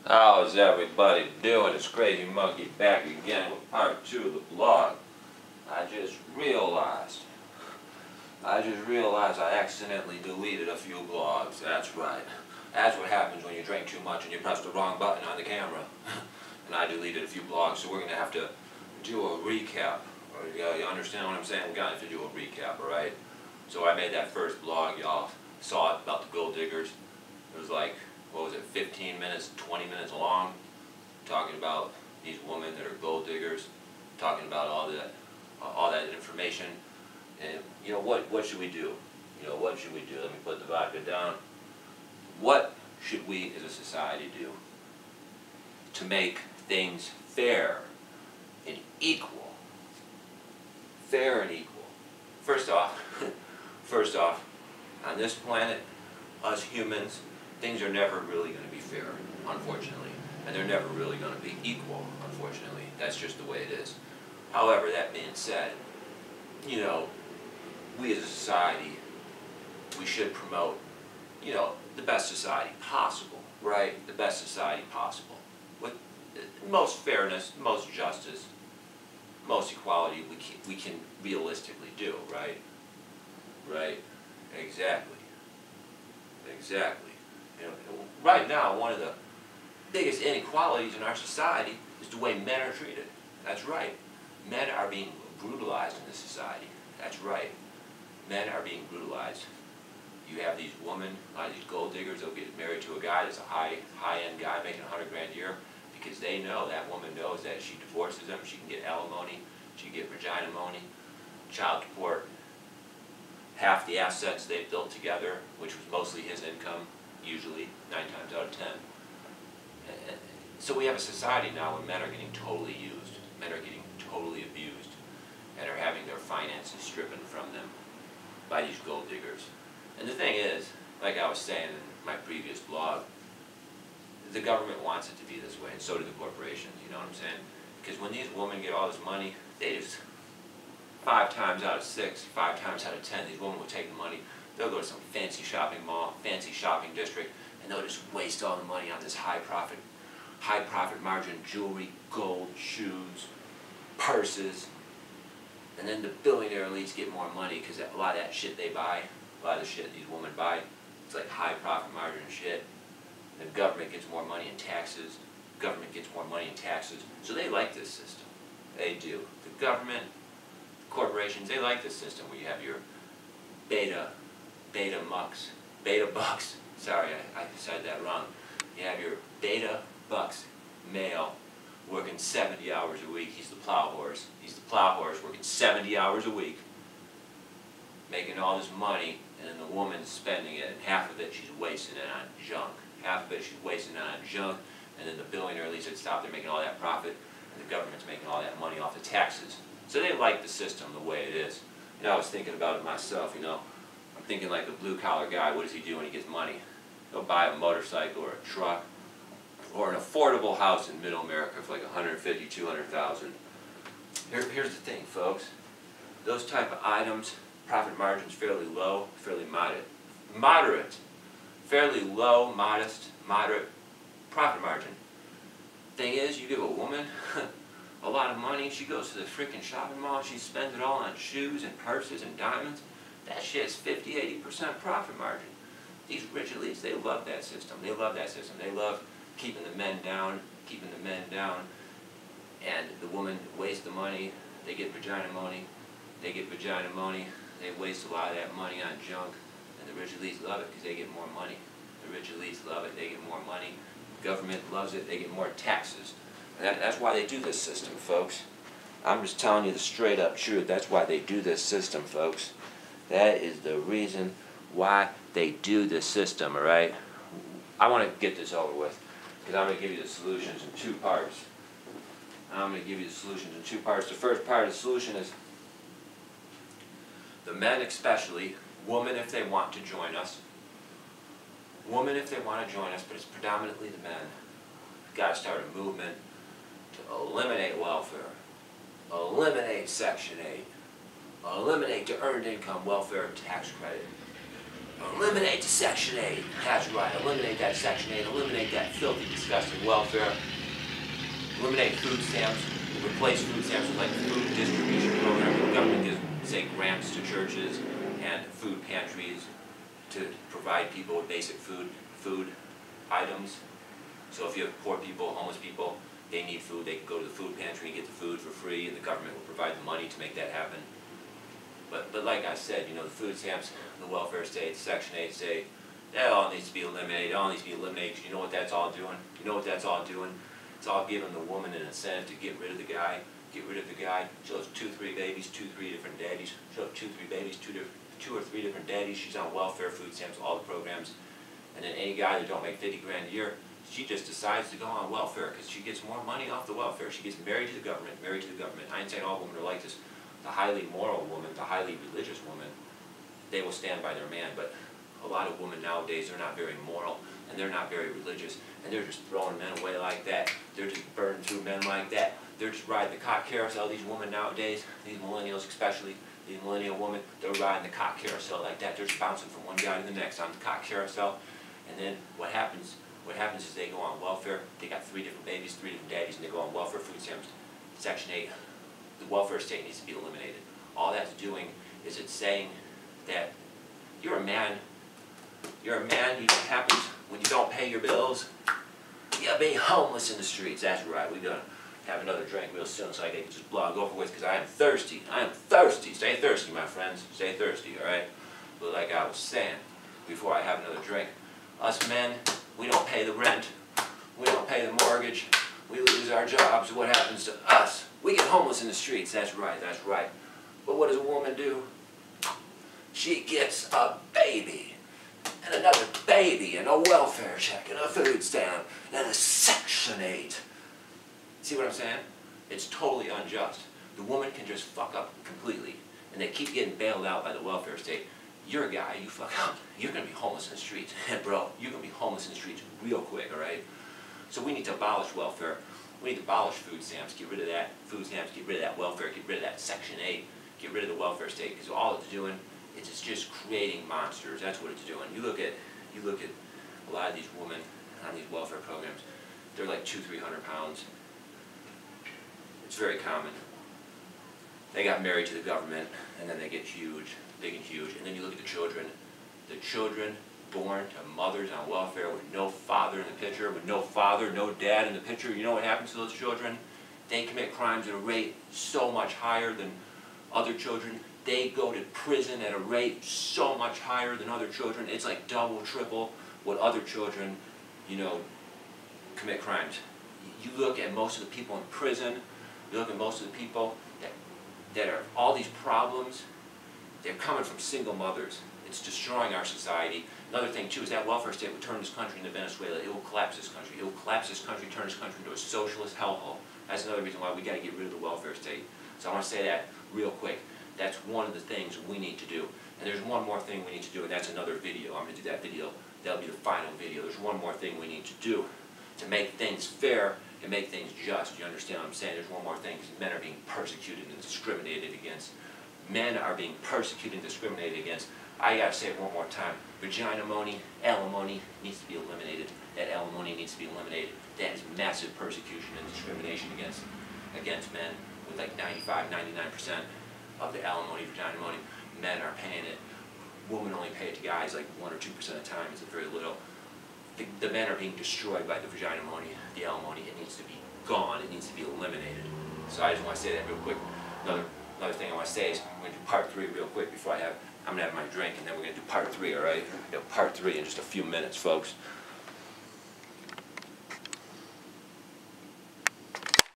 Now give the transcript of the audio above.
How's everybody doing? It's Crazy Monkey back again with part 2 of the blog. I just realized I accidentally deleted a few blogs. That's right. That's what happens when you drink too much and you press the wrong button on the camera. And I deleted a few blogs, so we're going to have to do a recap. You understand what I'm saying? We're going to have to do a recap, alright? So I made that first blog, y'all saw it, about the gold diggers. It was like, what was it, 15 minutes, 20 minutes long, talking about these women that are gold diggers, talking about all that information. And you know, what should we do? You know, what should we do? Let me put the vodka down. What should we as a society do to make things fair and equal? Fair and equal. First off, on this planet, us humans, things are never really going to be fair, unfortunately. And they're never really going to be equal, unfortunately. That's just the way it is. However, that being said, you know, we as a society, we should promote, you know, the best society possible, right? The best society possible. With most fairness, most justice, most equality we can realistically do, right? Right? Exactly. Exactly. You know, right now, one of the biggest inequalities in our society is the way men are treated. That's right. Men are being brutalized in this society. That's right. Men are being brutalized. You have these women, a lot of these gold diggers, they'll get married to a guy that's a high-end guy making $100 grand a year because they know, that woman knows that if she divorces him, she can get alimony, she can get vagina money, child support, half the assets they've built together, which was mostly his income, usually, 9 times out of 10. So we have a society now where men are getting totally used, men are getting totally abused, and are having their finances stripped from them by these gold diggers. And the thing is, like I was saying in my previous blog, the government wants it to be this way, and so do the corporations, you know what I'm saying? Because when these women get all this money, they just, 5 times out of 6, 5 times out of 10, these women will take the money, they'll go to some fancy shopping mall, fancy shopping district, and they'll just waste all the money on this high profit margin jewelry, gold, shoes, purses. And then the billionaire elites get more money because a lot of that shit they buy, a lot of the shit these women buy, it's like high profit margin shit. The government gets more money in taxes. Government gets more money in taxes. So they like this system. They do. The government, corporations, they like this system where you have your beta bucks. Sorry, I said that wrong. You have your beta bucks male working 70 hours a week. He's the plow horse. He's the plow horse working 70 hours a week, making all this money, and then the woman's spending it, and half of it she's wasting it on junk. Half of it she's wasting it on junk, and then the billionaire elites that stop, they're making all that profit, and the government's making all that money off the taxes. So they like the system the way it is. You know, I was thinking about it myself, you know. I'm thinking like a blue-collar guy, what does he do when he gets money? He'll buy a motorcycle or a truck, or an affordable house in middle America for like $150,000, $200,000. Here's the thing, folks. Those type of items, profit margins fairly low, fairly moderate, fairly low, modest, moderate profit margin. Thing is, you give a woman a lot of money, she goes to the freaking shopping mall, she spends it all on shoes and purses and diamonds. That shit's 50–80% profit margin. These rich elites, they love that system. They love that system. They love keeping the men down, and the women waste the money, they get vagina money, they waste a lot of that money on junk, and the rich elites love it because they get more money. The rich elites love it, they get more money. The government loves it, they get more taxes. And that's why they do this system, folks. I'm just telling you the straight up truth. That's why they do this system, folks. That is the reason why they do this system, alright? I want to get this over with, because I'm going to give you the solutions in 2 parts. The first part of the solution is the men especially, women if they want to join us, but it's predominantly the men. We've got to start a movement to eliminate welfare, eliminate Section 8, eliminate the Earned Income Welfare Tax Credit. Eliminate the Section 8. That's right, eliminate that Section 8, eliminate that filthy, disgusting welfare. Eliminate food stamps, replace food stamps with like food distribution programs. The government gives, say, grants to churches and food pantries to provide people with basic food items. So if you have poor people, homeless people, they need food, they can go to the food pantry and get the food for free, and the government will provide the money to make that happen. But like I said, you know, the food stamps, the welfare state, Section 8 state, that all needs to be eliminated. It all needs to be eliminated. You know what that's all doing? You know what that's all doing? It's all giving the woman an incentive to get rid of the guy. Get rid of the guy. She'll have 2, 3 babies, 2, 3 different daddies. She'll have 2, 3 babies, 2 or 3 different daddies. She's on welfare, food stamps, all the programs. And then any guy that don't make 50 grand a year, she just decides to go on welfare because she gets more money off the welfare. She gets married to the government, married to the government. I ain't saying all women are like this. The highly moral woman, the highly religious woman, they will stand by their man. But a lot of women nowadays, they're not very moral and they're not very religious, and they're just throwing men away like that. They're just burning through men like that. They're just riding the cock carousel. These women nowadays, these millennials especially, these millennial women, they're riding the cock carousel like that. They're just bouncing from one guy to the next on the cock carousel. And then what happens is they go on welfare. They got 3 different babies, 3 different daddies, and they go on welfare, food stamps, Section 8. The welfare state needs to be eliminated. All that's doing is it's saying that you're a man. You're a man. You know what happens when you don't pay your bills? You'll be homeless in the streets. That's right. We're going to have another drink real soon so I can just blog over with because I am thirsty. I am thirsty. Stay thirsty, my friends. Stay thirsty, all right? But like I was saying before I have another drink, us men, we don't pay the rent. We don't pay the mortgage. We lose our jobs. What happens to us? We get homeless in the streets. That's right, that's right. But what does a woman do? She gets a baby, and another baby, and a welfare check, and a food stamp, and a Section 8. See what I'm saying? It's totally unjust. The woman can just fuck up completely, and they keep getting bailed out by the welfare state. You're a guy, you fuck up, you're going to be homeless in the streets. Bro, you're going to be homeless in the streets real quick, all right? So we need to abolish welfare. We need to abolish food stamps, get rid of that food stamps, get rid of that welfare, get rid of that Section 8, get rid of the welfare state, because all it's doing is it's just creating monsters. That's what it's doing. You look at a lot of these women on these welfare programs, they're like 200-300 pounds. It's very common. They got married to the government, and then they get huge, big and huge. And then you look at the children born to mothers on welfare with no father in the picture, with no father, no dad in the picture. You know what happens to those children? They commit crimes at a rate so much higher than other children. They go to prison at a rate so much higher than other children. It's like double, triple what other children, you know, commit crimes. You look at most of the people in prison, you look at most of the people that are all these problems, they're coming from single mothers. It's destroying our society. Another thing too is that welfare state will turn this country into Venezuela. It will collapse this country. It will collapse this country, turn this country into a socialist hellhole. That's another reason why we got to get rid of the welfare state. So I want to say that real quick. That's one of the things we need to do. And there's one more thing we need to do, and that's another video. I'm going to do that video. That'll be the final video. There's one more thing we need to do to make things fair and make things just. You understand what I'm saying? There's one more thing, because men are being persecuted and discriminated against. Men are being persecuted and discriminated against. I gotta say it one more time. Vagina-mony, alimony needs to be eliminated. That alimony needs to be eliminated. That is massive persecution and discrimination against men, with like 95–99% of the alimony, vagina-mony, men are paying it. Women only pay it to guys like 1 or 2% of the time. It's very little. The men are being destroyed by the vagina-mony, the alimony. It needs to be gone. It needs to be eliminated. So I just want to say that real quick. Another thing I want to say is we're going to do part 3 real quick before I'm going to have my drink, and then we're going to do part 3, all right? Part 3 in just a few minutes, folks.